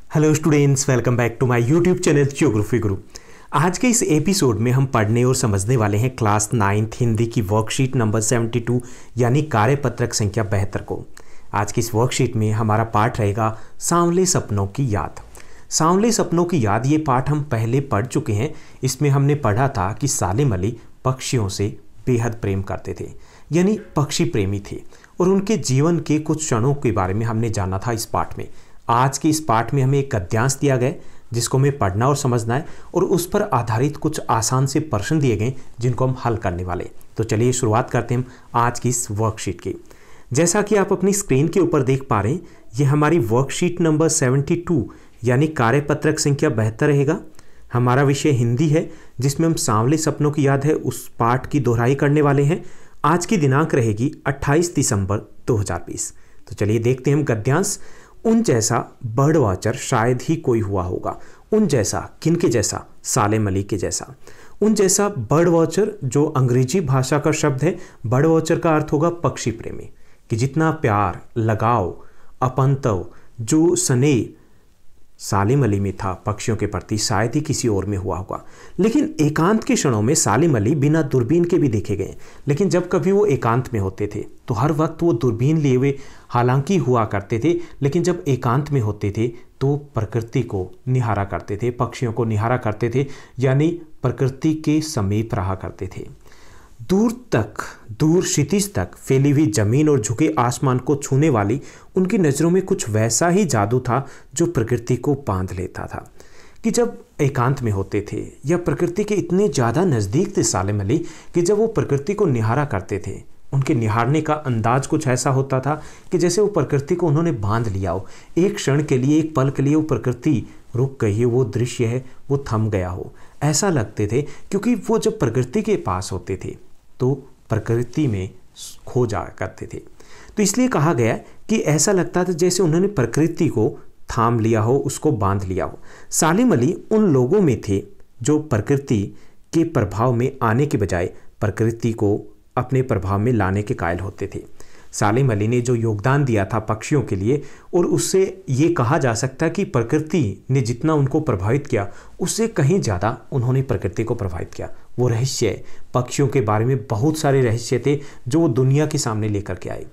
Hello students, welcome back to my YouTube channel geography Guru. आज के इस एपिसोड में हम पढ़ने और समझने वाले हैं क्लास 9th हिंदी की वर्कशीट नंबर 72 यानी कार्यपत्रक संख्या 72 को। आज की इस वर्कशीट में हमारा पाठ रहेगा सांवले सपनों की याद। सांवले सपनों की याद ये पाठ हम पहले पढ़ चुके हैं। इसमें हमने पढ़ा था कि सालिम अली पक्षियों से बेहद प्रेम करते थे, यानी पक्षी प्रेमी थे, और उनके जीवन के कुछ क्षणों के बारे में हमने जाना था इस पाठ में। आज के इस पाठ में हमें एक गद्यांश दिया गया जिसको हमें पढ़ना और समझना है, और उस पर आधारित कुछ आसान से प्रश्न दिए गए जिनको हम हल करने वाले। तो चलिए शुरुआत करते हैं हम आज की इस वर्कशीट की। जैसा कि आप अपनी स्क्रीन के ऊपर देख पा रहे हैं, ये हमारी वर्कशीट नंबर 72 यानी कार्यपत्रक संख्या 72 रहेगा। हमारा विषय हिंदी है जिसमें हम सांवले सपनों की याद है उस पाठ की दोहराई करने वाले हैं। आज की दिनांक रहेगी 28 दिसंबर 2020। तो चलिए देखते हैं हम गद्यांश। उन जैसा बर्ड वॉचर शायद ही कोई हुआ होगा। उन जैसा किनके जैसा? सालिम अली के जैसा। उन जैसा बर्ड वॉचर जो अंग्रेजी भाषा का शब्द है। बर्ड वॉचर का अर्थ होगा पक्षी प्रेमी, कि जितना प्यार, लगाव, अपनत्व, जो स्नेह सालिम अली में था पक्षियों के प्रति, शायद ही किसी और में हुआ होगा। लेकिन एकांत के क्षणों में सालिम अली बिना दूरबीन के भी देखे गए। लेकिन जब कभी वो एकांत में होते थे तो हर वक्त वो दूरबीन लिए हुए हालांकि हुआ करते थे, लेकिन जब एकांत में होते थे तो प्रकृति को निहारा करते थे, पक्षियों को निहारा करते थे, यानी प्रकृति के समीप रहा करते थे। दूर क्षितिज तक फैली हुई जमीन और झुके आसमान को छूने वाली उनकी नज़रों में कुछ वैसा ही जादू था जो प्रकृति को बांध लेता था। कि जब एकांत में होते थे या प्रकृति के इतने ज़्यादा नज़दीक थे सालिम अली कि जब वो प्रकृति को निहारा करते थे, उनके निहारने का अंदाज कुछ ऐसा होता था कि जैसे वो प्रकृति को उन्होंने बांध लिया हो। एक क्षण के लिए, एक पल के लिए वो प्रकृति रुक गई हो, वो दृश्य है वो थम गया हो, ऐसा लगते थे। क्योंकि वो जब प्रकृति के पास होते थे तो प्रकृति में खो जा करते थे। तो इसलिए कहा गया कि ऐसा लगता था जैसे उन्होंने प्रकृति को थाम लिया हो, उसको बांध लिया हो। सालिम अली उन लोगों में थे जो प्रकृति के प्रभाव में आने के बजाय प्रकृति को अपने प्रभाव में लाने के कायल होते थे। सालिम अली ने जो योगदान दिया था पक्षियों के लिए, और उससे ये कहा जा सकता है कि प्रकृति ने जितना उनको प्रभावित किया उससे कहीं ज़्यादा उन्होंने प्रकृति को प्रभावित किया। वो रहस्य, पक्षियों के बारे में बहुत सारे रहस्य थे जो वो दुनिया के सामने लेकर के आए।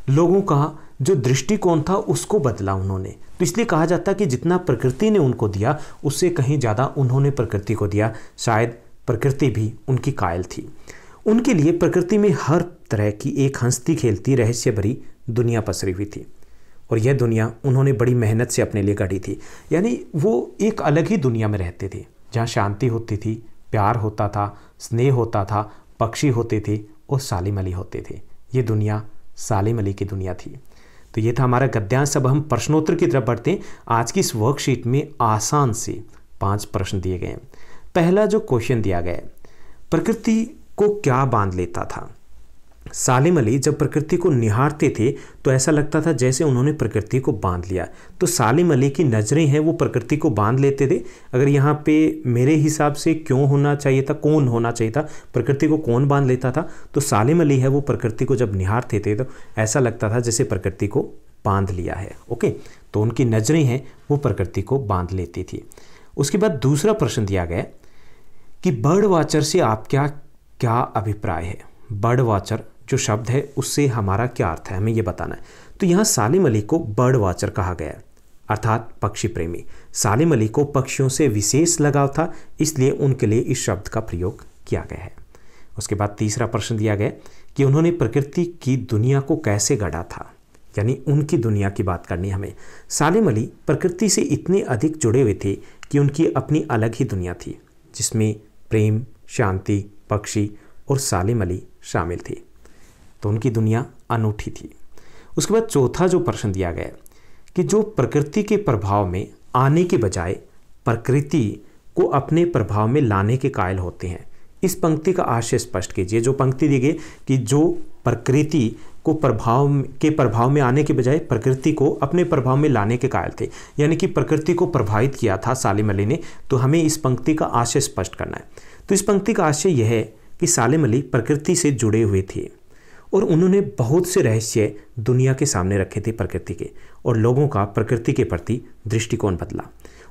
लोगों का जो दृष्टिकोण था उसको बदला उन्होंने। तो इसलिए कहा जाता है कि जितना प्रकृति ने उनको दिया उससे कहीं ज़्यादा उन्होंने प्रकृति को दिया। शायद प्रकृति भी उनकी कायल थी। उनके लिए प्रकृति में हर तरह की एक हंसती खेलती रहस्य भरी दुनिया पसरी हुई थी, और यह दुनिया उन्होंने बड़ी मेहनत से अपने लिए गढ़ी थी। यानी वो एक अलग ही दुनिया में रहते थे जहाँ शांति होती थी, प्यार होता था, स्नेह होता था, पक्षी होते थे और सालिम अली होते थे। ये दुनिया सालिम अली की दुनिया थी। तो ये था हमारा गद्यांश। अब हम प्रश्नोत्तर की तरफ बढ़ते हैं। आज की इस वर्कशीट में आसान से 5 प्रश्न दिए गए हैं। पहला जो क्वेश्चन दिया गया है, प्रकृति को क्या बांध लेता था? सालिम अली जब प्रकृति को निहारते थे तो ऐसा लगता था जैसे उन्होंने प्रकृति को बांध लिया। तो सालिम अली की नज़रें हैं वो प्रकृति को बांध लेते थे। अगर यहाँ पे मेरे हिसाब से क्यों होना चाहिए था, कौन होना चाहिए था, प्रकृति को कौन बांध लेता था, तो सालिम अली है वो प्रकृति को जब निहारते थे तो ऐसा लगता था जैसे प्रकृति को बांध लिया है। ओके, तो उनकी नज़रें हैं वो प्रकृति को बांध लेती थी। उसके बाद दूसरा प्रश्न दिया गया कि बर्ड वॉचर से आप क्या अभिप्राय है? बर्ड वॉचर जो शब्द है उससे हमारा क्या अर्थ है, हमें ये बताना है। तो यहाँ सालिम अली को बर्ड वॉचर कहा गया है, अर्थात पक्षी प्रेमी। सालिम अली को पक्षियों से विशेष लगाव था, इसलिए उनके लिए इस शब्द का प्रयोग किया गया है। उसके बाद तीसरा प्रश्न दिया गया कि उन्होंने प्रकृति की दुनिया को कैसे गढ़ा था, यानी उनकी दुनिया की बात करनी हमें। सालिम अली प्रकृति से इतने अधिक जुड़े हुए थे कि उनकी अपनी अलग ही दुनिया थी जिसमें प्रेम, शांति, पक्षी और सालिम अली शामिल थे। तो उनकी दुनिया अनूठी थी। उसके बाद चौथा जो प्रश्न दिया गया कि जो प्रकृति के प्रभाव में आने के बजाय प्रकृति को अपने प्रभाव में लाने के कायल होते हैं, इस पंक्ति का आशय स्पष्ट कीजिए। जो पंक्ति दी गई कि जो प्रकृति को प्रभाव में आने के बजाय प्रकृति को अपने प्रभाव में लाने के कायल थे, यानी कि प्रकृति को प्रभावित किया था सालिम अली ने। तो हमें इस पंक्ति का आशय स्पष्ट करना है। तो इस पंक्ति का आशय यह है कि सालिम अली प्रकृति से जुड़े हुए थे और उन्होंने बहुत से रहस्य दुनिया के सामने रखे थे प्रकृति के, और लोगों का प्रकृति के प्रति दृष्टिकोण बदला।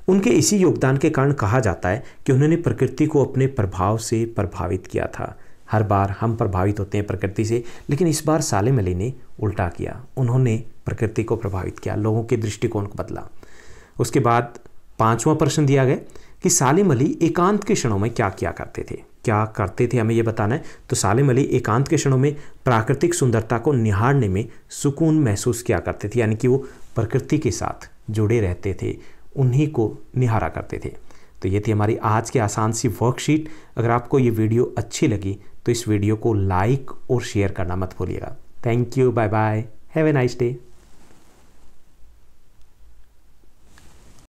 उनके इसी योगदान के कारण कहा जाता है कि उन्होंने प्रकृति को अपने प्रभाव से प्रभावित किया था। हर बार हम प्रभावित होते हैं प्रकृति से, लेकिन इस बार सालेम अली ने उल्टा किया। उन्होंने प्रकृति को प्रभावित किया, लोगों के दृष्टिकोण को बदला। उसके बाद 5वां प्रश्न दिया गया कि सालेम अली एकांत के क्षणों में क्या किया करते थे। क्या करते थे हमें यह बताना है। तो सालेम अली एकांत के क्षणों में प्राकृतिक सुंदरता को निहारने में सुकून महसूस किया करते थे, यानी कि वो प्रकृति के साथ जुड़े रहते थे, उन्हीं को निहारा करते थे। तो ये थी हमारी आज की आसान सी वर्कशीट। अगर आपको ये वीडियो अच्छी लगी तो इस वीडियो को लाइक और शेयर करना मत भूलिएगा। Thank you, bye bye, have a nice day.